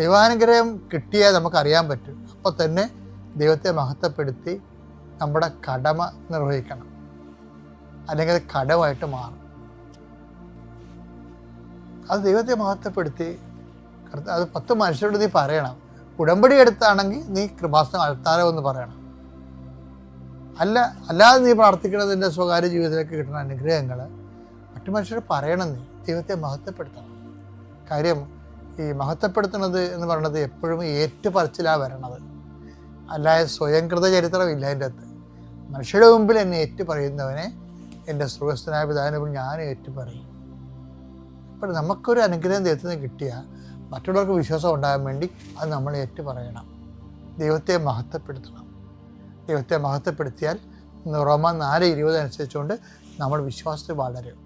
ദൈവാനുഗ്രഹം കിട്ടിയാൽ നമുക്കറിയാൻ പറ്റും. അപ്പോൾ തന്നെ ദൈവത്തെ മഹത്വപ്പെടുത്തി നമ്മുടെ കടമ നിർവഹിക്കണം, അല്ലെങ്കിൽ അത് കടമായിട്ട് മാറും. അത് ദൈവത്തെ മഹത്വപ്പെടുത്തി അത് 10 മനുഷ്യരോട് നീ പറയണം. ഉടമ്പടി എടുത്താണെങ്കിൽ നീ കൃപാസനം അൾത്താരം എന്ന് പറയണം. അല്ലാതെ നീ പ്രാർത്ഥിക്കണതിൻ്റെ സ്വകാര്യ ജീവിതത്തിലേക്ക് കിട്ടുന്ന അനുഗ്രഹങ്ങൾ മറ്റു മനുഷ്യർ പറയണം. നീ ദൈവത്തെ മഹത്വപ്പെടുത്തണം. കാര്യം ഈ മഹത്വപ്പെടുത്തുന്നത് എന്ന് പറയുന്നത് എപ്പോഴും ഏറ്റുപറച്ചിലാണ് വരണത്, അല്ലാതെ സ്വയംകൃത ചരിത്രമില്ല അതിൻ്റെ അകത്ത്. മനുഷ്യരുടെ മുമ്പിൽ എന്നെ ഏറ്റുപറയുന്നവനെ എൻ്റെ സ്രോതസ്ഥനായ പിതാവിനെ ഞാൻ ഏറ്റുപറയും. അപ്പോൾ നമുക്കൊരു അനുഗ്രഹം ദൈവത്തിൽ നിന്ന് കിട്ടിയാൽ മറ്റുള്ളവർക്ക് വിശ്വാസം ഉണ്ടാകാൻ വേണ്ടി അത് നമ്മൾ ഏറ്റുപറയണം. ദൈവത്തെ മഹത്വപ്പെടുത്തണം. ദൈവത്തെ മഹത്വപ്പെടുത്തിയാൽ റോമ 4:20 അനുസരിച്ചുകൊണ്ട് നമ്മൾ വിശ്വാസത്തിൽ വളരും.